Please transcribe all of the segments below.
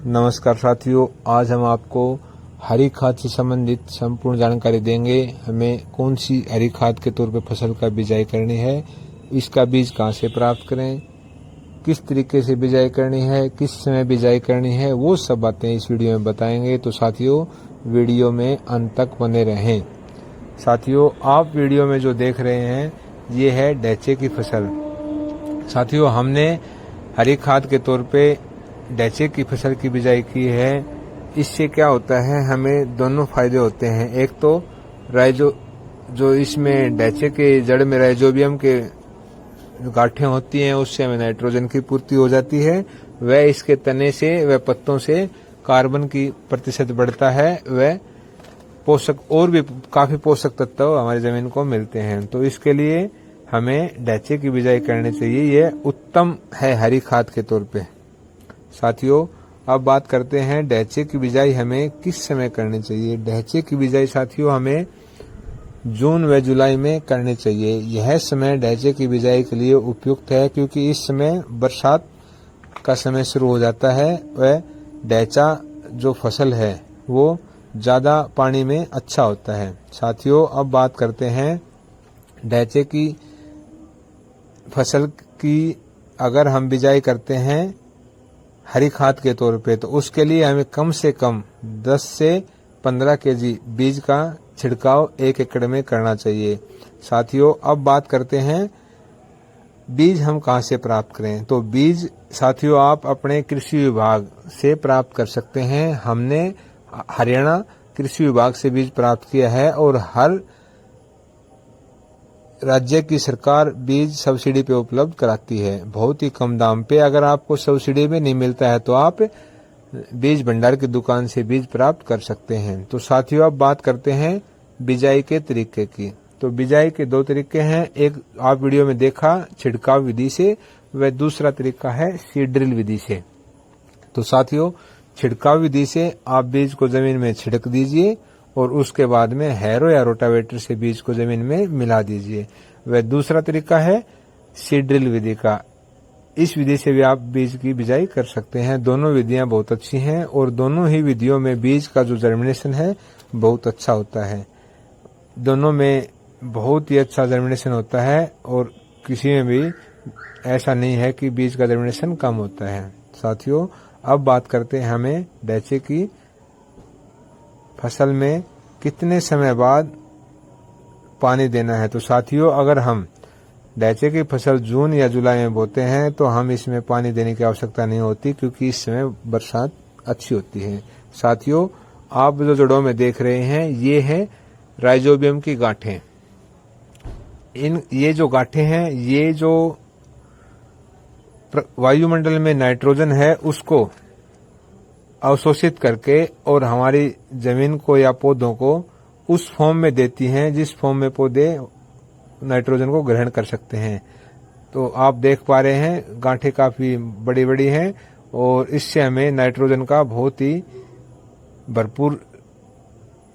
नमस्कार साथियों, आज हम आपको हरी खाद से संबंधित संपूर्ण जानकारी देंगे। हमें कौन सी हरी खाद के तौर पे फसल का बिजाई करनी है, इसका बीज कहाँ से प्राप्त करें, किस तरीके से बिजाई करनी है, किस समय बिजाई करनी है, वो सब बातें इस वीडियो में बताएंगे। तो साथियों, वीडियो में अंत तक बने रहें। साथियों, आप वीडियो में जो देख रहे हैं ये है डैचे की फसल। साथियों, हमने हरी खाद के तौर पे डैचे की फसल की बिजाई की है। इससे क्या होता है, हमें दोनों फायदे होते हैं। एक तो राइजो जो इसमें डैचे के जड़ में राइजोबियम के गांठें होती हैं, उससे हमें नाइट्रोजन की पूर्ति हो जाती है। वह इसके तने से व पत्तों से कार्बन की प्रतिशत बढ़ता है। वह पोषक और भी काफी पोषक तत्व हमारी जमीन को मिलते हैं। तो इसके लिए हमें डैचे की बिजाई करनी चाहिए। यह उत्तम है हरी खाद के तौर पे। साथियों, अब बात करते हैं डैचे की बिजाई हमें किस समय करनी चाहिए। डैचे की बिजाई साथियों हमें जून व जुलाई में करनी चाहिए। यह समय डैचे की बिजाई के लिए उपयुक्त है, क्योंकि इस समय बरसात का समय शुरू हो जाता है। वह डैचा जो फसल है वो ज्यादा पानी में अच्छा होता है। साथियों, अब बात करते हैं डैचे की फसल की। अगर हम बिजाई करते हैं हरी खाद के तौर पे, तो उसके लिए हमें कम से कम 10 से 15 केजी बीज का छिड़काव 1 एकड़ में करना चाहिए। साथियों, अब बात करते हैं बीज हम कहां से प्राप्त करें। तो बीज साथियों आप अपने कृषि विभाग से प्राप्त कर सकते हैं। हमने हरियाणा कृषि विभाग से बीज प्राप्त किया है, और हर राज्य की सरकार बीज सब्सिडी पे उपलब्ध कराती है, बहुत ही कम दाम पे। अगर आपको सब्सिडी में नहीं मिलता है तो आप बीज भंडार की दुकान से बीज प्राप्त कर सकते हैं। तो साथियों, अब बात करते हैं बिजाई के तरीके की। तो बिजाई के 2 तरीके हैं। एक आप वीडियो में देखा छिड़काव विधि से, वह दूसरा तरीका है सीड ड्रिल विधि से। तो साथियों, छिड़काव विधि से आप बीज को जमीन में छिड़क दीजिए और उसके बाद में हैरो या रोटावेटर से बीज को जमीन में मिला दीजिए। वह दूसरा तरीका है सीड ड्रिल विधि का। इस विधि से भी आप बीज की बिजाई कर सकते हैं। दोनों विधियां बहुत अच्छी हैं, और दोनों ही विधियों में बीज का जो जर्मिनेशन है बहुत अच्छा होता है। दोनों में बहुत ही अच्छा जर्मिनेशन होता है, और किसी में भी ऐसा नहीं है कि बीज का जर्मिनेशन कम होता है। साथियों, अब बात करते हैं हमें डैचे की फसल में कितने समय बाद पानी देना है। तो साथियों, अगर हम डैचे की फसल जून या जुलाई में बोते हैं तो हम इसमें पानी देने की आवश्यकता नहीं होती, क्योंकि इस समय बरसात अच्छी होती है। साथियों, आप जो जड़ों में देख रहे हैं ये है राइजोबियम की गांठें। ये जो गांठें हैं, ये जो वायुमंडल में नाइट्रोजन है उसको अवशोषित करके और हमारी जमीन को या पौधों को उस फॉर्म में देती हैं जिस फॉर्म में पौधे नाइट्रोजन को ग्रहण कर सकते हैं। तो आप देख पा रहे हैं गांठें काफी बड़ी बड़ी हैं, और इससे हमें नाइट्रोजन का बहुत ही भरपूर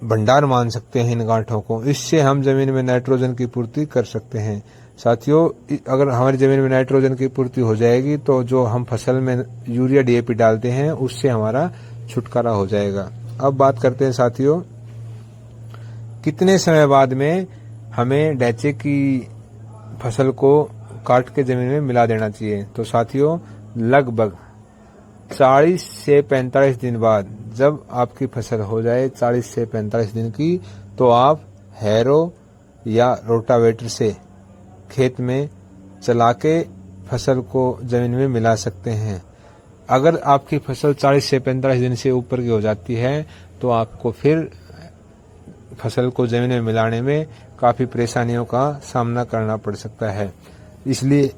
भंडार मान सकते हैं इन गांठों को। इससे हम जमीन में नाइट्रोजन की पूर्ति कर सकते हैं। साथियों, अगर हमारी जमीन में नाइट्रोजन की पूर्ति हो जाएगी तो जो हम फसल में यूरिया डीएपी डालते हैं उससे हमारा छुटकारा हो जाएगा। अब बात करते हैं साथियों, कितने समय बाद में हमें डैचे की फसल को काट के जमीन में मिला देना चाहिए। तो साथियों, लगभग 40 से 45 दिन बाद, जब आपकी फसल हो जाए 40 से 45 दिन की, तो आप हैरो या रोटावेटर से खेत में चला के फसल को जमीन में मिला सकते हैं। अगर आपकी फसल 40 से 45 दिन से ऊपर की हो जाती है तो आपको फिर फसल को जमीन में मिलाने में काफी परेशानियों का सामना करना पड़ सकता है। इसलिए